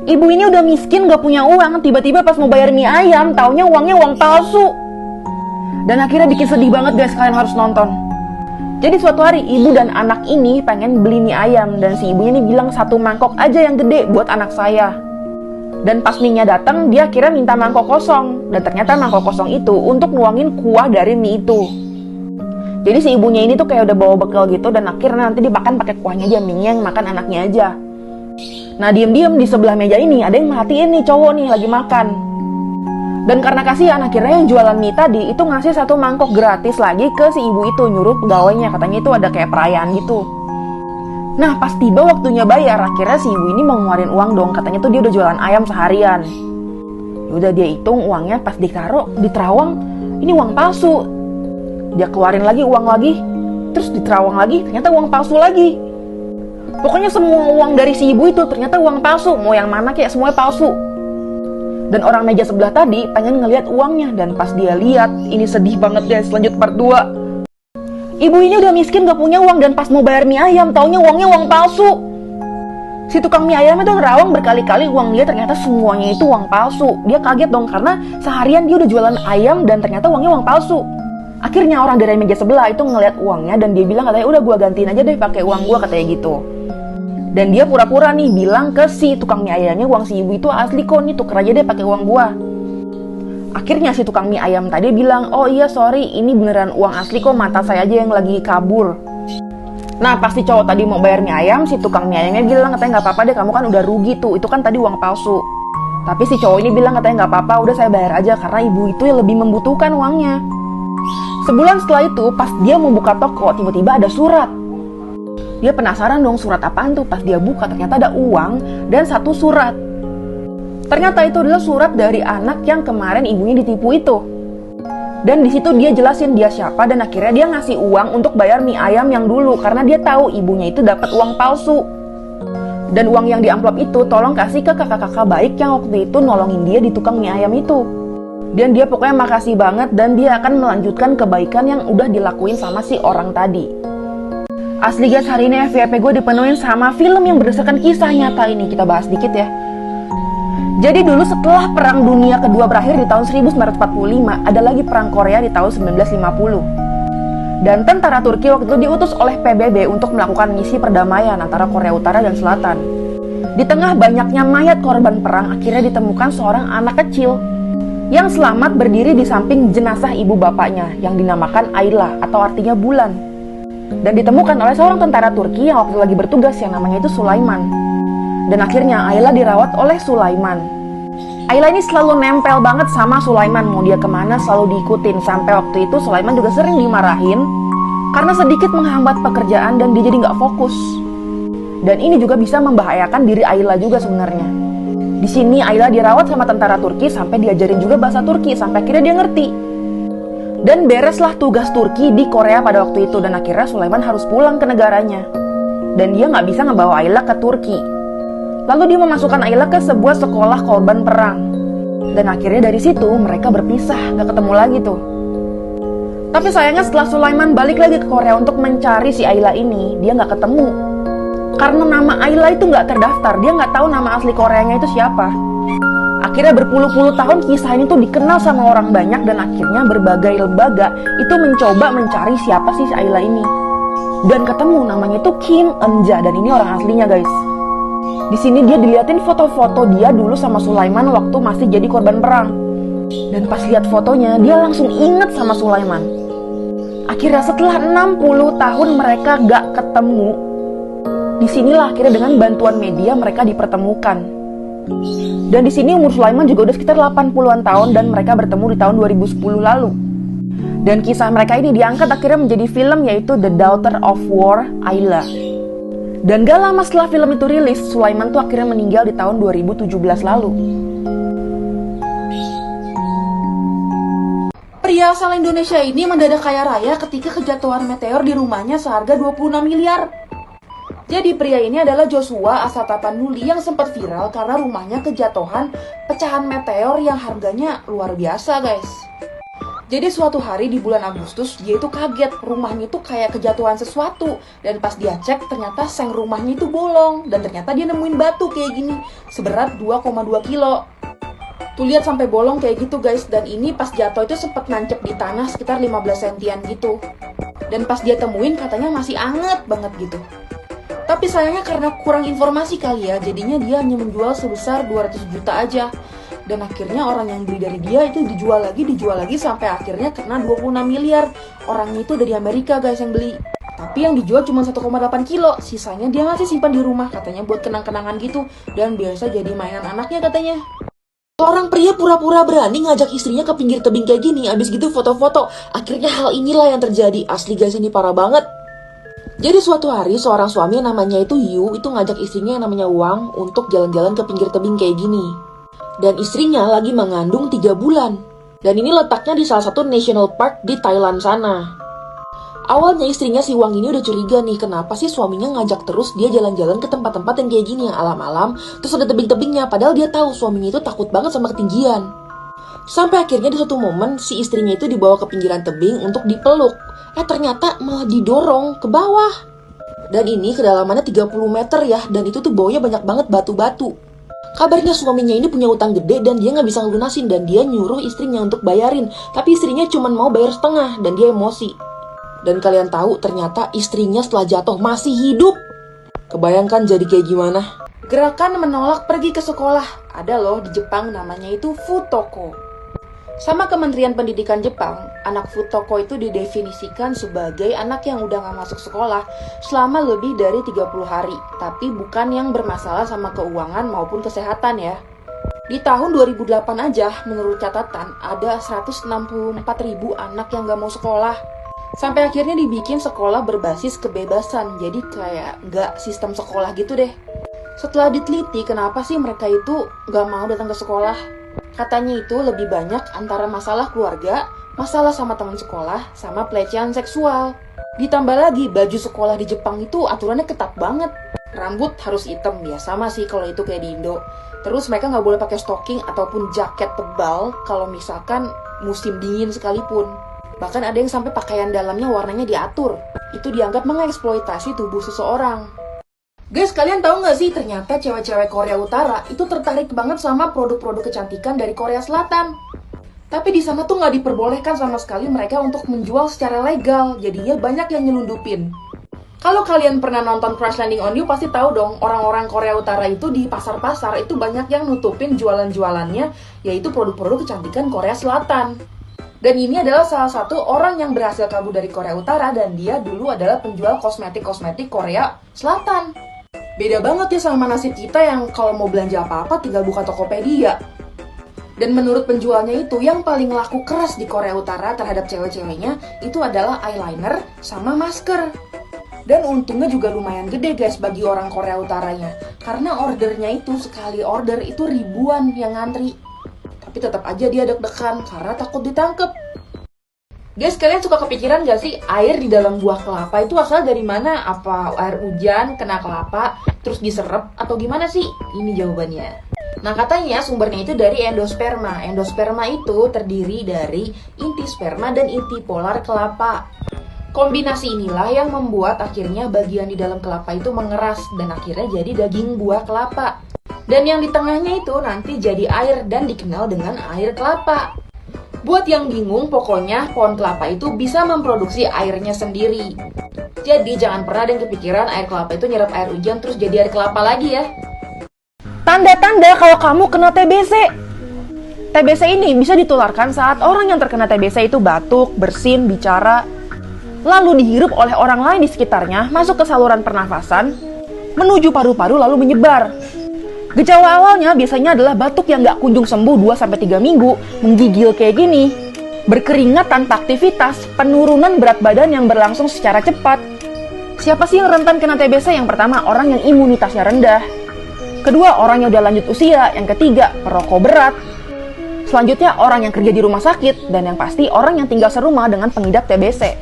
Ibu ini udah miskin gak punya uang, tiba-tiba pas mau bayar mie ayam, taunya uangnya uang palsu. Dan akhirnya bikin sedih banget guys, kalian harus nonton. Jadi suatu hari ibu dan anak ini pengen beli mie ayam, dan si ibunya ini bilang 1 mangkok aja yang gede buat anak saya. Dan pas mie-nya datang, dia akhirnya minta mangkok kosong. Dan ternyata mangkok kosong itu untuk nuangin kuah dari mie itu. Jadi si ibunya ini tuh kayak udah bawa bekal gitu, dan akhirnya nanti dimakan pakai kuahnya aja, mie-nya yang makan anaknya aja. Nah diem-diem di sebelah meja ini ada yang merhatiin nih cowok nih lagi makan. Dan karena kasihan akhirnya yang jualan mie tadi itu ngasih 1 mangkok gratis lagi ke si ibu itu, nyuruh pegawainya, katanya itu ada kayak perayaan gitu. Nah pas tiba waktunya bayar, akhirnya si ibu ini mau ngeluarin uang dong, katanya tuh dia udah jualan ayam seharian. Udah dia hitung uangnya, pas ditaruh di terawang, ini uang palsu. Dia keluarin lagi uang lagi, terus di terawang lagi, ternyata uang palsu lagi. Pokoknya semua uang dari si ibu itu ternyata uang palsu, mau yang mana kayak semuanya palsu. Dan orang meja sebelah tadi pengen ngeliat uangnya, dan pas dia lihat, ini sedih banget guys, lanjut part 2. Ibu ini udah miskin gak punya uang, dan pas mau bayar mie ayam, taunya uangnya uang palsu. Si tukang mie ayam itu nerawang berkali-kali uang dia, ternyata semuanya itu uang palsu. Dia kaget dong, karena seharian dia udah jualan ayam dan ternyata uangnya uang palsu. Akhirnya orang dari meja sebelah itu ngeliat uangnya, dan dia bilang katanya udah gua gantiin aja deh pakai uang gua, katanya gitu. Dan dia pura-pura nih bilang ke si tukang mie ayamnya, uang si ibu itu asli kok, nih tuker aja deh pakai uang gua. Akhirnya si tukang mie ayam tadi bilang, oh iya sorry, ini beneran uang asli kok, mata saya aja yang lagi kabur. Nah pas si cowok tadi mau bayar mie ayam, si tukang mie ayamnya bilang katanya nggak apa-apa deh, kamu kan udah rugi tuh, itu kan tadi uang palsu. Tapi si cowok ini bilang katanya nggak apa-apa, udah saya bayar aja, karena ibu itu yang lebih membutuhkan uangnya. Sebulan setelah itu, pas dia mau buka toko, tiba-tiba ada surat. Dia penasaran dong, surat apaan tuh? Pas dia buka ternyata ada uang dan 1 surat. Ternyata itu adalah surat dari anak yang kemarin ibunya ditipu itu. Dan di situ dia jelasin dia siapa, dan akhirnya dia ngasih uang untuk bayar mie ayam yang dulu, karena dia tahu ibunya itu dapat uang palsu. Dan uang yang di amplop itu tolong kasih ke kakak-kakak baik yang waktu itu nolongin dia di tukang mie ayam itu. Dan dia pokoknya makasih banget, dan dia akan melanjutkan kebaikan yang udah dilakuin sama si orang tadi. Asli guys, hari ini FYP gue dipenuhin sama film yang berdasarkan kisah nyata ini. Kita bahas dikit ya. Jadi dulu setelah Perang Dunia Kedua berakhir di tahun 1945, ada lagi Perang Korea di tahun 1950. Dan tentara Turki waktu itu diutus oleh PBB untuk melakukan misi perdamaian antara Korea Utara dan Selatan. Di tengah banyaknya mayat korban perang, akhirnya ditemukan seorang anak kecil yang selamat berdiri di samping jenazah ibu bapaknya yang dinamakan Ayla atau artinya bulan. Dan ditemukan oleh seorang tentara Turki yang waktu lagi bertugas yang namanya itu Sulaiman. Dan akhirnya Ayla dirawat oleh Sulaiman. Ayla ini selalu nempel banget sama Sulaiman, mau dia kemana selalu diikutin. Sampai waktu itu Sulaiman juga sering dimarahin karena sedikit menghambat pekerjaan dan dia jadi nggak fokus. Dan ini juga bisa membahayakan diri Ayla juga sebenarnya. Di sini Ayla dirawat sama tentara Turki sampai diajarin juga bahasa Turki sampai akhirnya dia ngerti. Dan bereslah tugas Turki di Korea pada waktu itu, dan akhirnya Sulaiman harus pulang ke negaranya. Dan dia nggak bisa ngebawa Ayla ke Turki. Lalu dia memasukkan Ayla ke sebuah sekolah korban perang. Dan akhirnya dari situ mereka berpisah, nggak ketemu lagi tuh. Tapi sayangnya setelah Sulaiman balik lagi ke Korea untuk mencari si Ayla ini, dia nggak ketemu. Karena nama Ayla itu nggak terdaftar, dia nggak tahu nama asli Koreanya itu siapa. Akhirnya berpuluh-puluh tahun kisah ini tuh dikenal sama orang banyak, dan akhirnya berbagai lembaga itu mencoba mencari siapa sih Ayla ini. Dan ketemu, namanya itu Kim Eun-ja, dan ini orang aslinya guys. Di sini dia diliatin foto-foto dia dulu sama Sulaiman waktu masih jadi korban perang. Dan pas lihat fotonya, dia langsung inget sama Sulaiman. Akhirnya setelah 60 tahun mereka gak ketemu, disinilah akhirnya dengan bantuan media mereka dipertemukan. Dan di sini umur Sulaiman juga udah sekitar 80-an tahun, dan mereka bertemu di tahun 2010 lalu. Dan kisah mereka ini diangkat akhirnya menjadi film, yaitu The Daughter of War, Ayla. Dan gak lama setelah film itu rilis, Sulaiman tuh akhirnya meninggal di tahun 2017 lalu. Pria asal Indonesia ini mendadak kaya raya ketika kejatuhan meteor di rumahnya seharga 26 miliar. Jadi pria ini adalah Joshua asal Tapanuli yang sempat viral karena rumahnya kejatuhan pecahan meteor yang harganya luar biasa guys. Jadi suatu hari di bulan Agustus, dia itu kaget, rumahnya itu kayak kejatuhan sesuatu. Dan pas dia cek, ternyata seng rumahnya itu bolong. Dan ternyata dia nemuin batu kayak gini, seberat 2,2 kilo. Tuh lihat sampai bolong kayak gitu guys. Dan ini pas jatuh itu sempat nancep di tanah sekitar 15 sentian gitu. Dan pas dia temuin katanya masih anget banget gitu. Tapi sayangnya karena kurang informasi kali ya, jadinya dia hanya menjual sebesar 200 juta aja. Dan akhirnya orang yang beli dari dia itu dijual lagi sampai akhirnya kena 26 miliar. Orangnya itu dari Amerika guys yang beli. Tapi yang dijual cuma 1,8 kilo, sisanya dia masih simpan di rumah katanya buat kenang-kenangan gitu. Dan biasa jadi mainan anaknya katanya. Seorang pria pura-pura berani ngajak istrinya ke pinggir tebing kayak gini, abis gitu foto-foto. Akhirnya hal inilah yang terjadi. Asli guys, ini parah banget. Jadi suatu hari seorang suami yang namanya itu Yu itu ngajak istrinya yang namanya Wang untuk jalan-jalan ke pinggir tebing kayak gini. Dan istrinya lagi mengandung 3 bulan. Dan ini letaknya di salah satu national park di Thailand sana. Awalnya istrinya si Wang ini udah curiga nih, kenapa sih suaminya ngajak terus dia jalan-jalan ke tempat-tempat yang kayak gini, yang alam-alam, terus ada tebing-tebingnya, padahal dia tahu suaminya itu takut banget sama ketinggian. Sampai akhirnya di suatu momen si istrinya itu dibawa ke pinggiran tebing untuk dipeluk. Ternyata malah didorong ke bawah. Dan ini kedalamannya 30 meter ya, dan itu tuh baunya banyak banget batu-batu. Kabarnya suaminya ini punya utang gede dan dia nggak bisa ngelunasin, dan dia nyuruh istrinya untuk bayarin. Tapi istrinya cuma mau bayar setengah dan dia emosi. Dan kalian tahu ternyata istrinya setelah jatuh masih hidup. Kebayangkan jadi kayak gimana? Gerakan menolak pergi ke sekolah. Ada loh di Jepang namanya itu futoko. Sama Kementerian Pendidikan Jepang, anak futoko itu didefinisikan sebagai anak yang udah gak masuk sekolah selama lebih dari 30 hari, tapi bukan yang bermasalah sama keuangan maupun kesehatan ya. Di tahun 2008 aja, menurut catatan, ada 164.000 anak yang gak mau sekolah. Sampai akhirnya dibikin sekolah berbasis kebebasan, jadi kayak gak sistem sekolah gitu deh. Setelah diteliti, kenapa sih mereka itu gak mau datang ke sekolah? Katanya itu lebih banyak antara masalah keluarga, masalah sama teman sekolah, sama pelecehan seksual. Ditambah lagi, baju sekolah di Jepang itu aturannya ketat banget. Rambut harus hitam, ya sama sih kalau itu kayak di Indo. Terus mereka nggak boleh pakai stocking ataupun jaket tebal kalau misalkan musim dingin sekalipun. Bahkan ada yang sampai pakaian dalamnya warnanya diatur. Itu dianggap mengeksploitasi tubuh seseorang. Guys, kalian tahu nggak sih ternyata cewek-cewek Korea Utara itu tertarik banget sama produk-produk kecantikan dari Korea Selatan. Tapi di sana tuh nggak diperbolehkan sama sekali mereka untuk menjual secara legal, jadinya banyak yang nyelundupin. Kalau kalian pernah nonton Crash Landing on You pasti tahu dong, orang-orang Korea Utara itu di pasar-pasar itu banyak yang nutupin jualan-jualannya, yaitu produk-produk kecantikan Korea Selatan. Dan ini adalah salah satu orang yang berhasil kabur dari Korea Utara dan dia dulu adalah penjual kosmetik-kosmetik Korea Selatan. Beda banget ya sama nasib kita yang kalau mau belanja apa-apa tinggal buka Tokopedia. Dan menurut penjualnya itu yang paling laku keras di Korea Utara terhadap cewek-ceweknya itu adalah eyeliner sama masker. Dan untungnya juga lumayan gede guys bagi orang Korea Utaranya. Karena ordernya itu sekali order itu ribuan yang ngantri. Tapi tetap aja dia deg-degan karena takut ditangkep. Guys, kalian suka kepikiran gak sih air di dalam buah kelapa itu asal dari mana? Apa air hujan kena kelapa terus diserap atau gimana sih? Ini jawabannya. Nah, katanya sumbernya itu dari endosperma. Endosperma itu terdiri dari inti sperma dan inti polar kelapa. Kombinasi inilah yang membuat akhirnya bagian di dalam kelapa itu mengeras dan akhirnya jadi daging buah kelapa. Dan yang di tengahnya itu nanti jadi air dan dikenal dengan air kelapa. Buat yang bingung, pokoknya pohon kelapa itu bisa memproduksi airnya sendiri. Jadi jangan pernah ada yang kepikiran air kelapa itu nyerap air hujan terus jadi air kelapa lagi ya. Tanda-tanda kalau kamu kena TBC. TBC ini bisa ditularkan saat orang yang terkena TBC itu batuk, bersin, bicara, lalu dihirup oleh orang lain di sekitarnya, masuk ke saluran pernafasan, menuju paru-paru lalu menyebar. Gejala awalnya biasanya adalah batuk yang gak kunjung sembuh 2-3 minggu, menggigil kayak gini, berkeringat tanpa aktivitas, penurunan berat badan yang berlangsung secara cepat. Siapa sih yang rentan kena TBC? Yang pertama, orang yang imunitasnya rendah. Kedua, orang yang udah lanjut usia. Yang ketiga, perokok berat. Selanjutnya, orang yang kerja di rumah sakit. Dan yang pasti, orang yang tinggal serumah dengan pengidap TBC.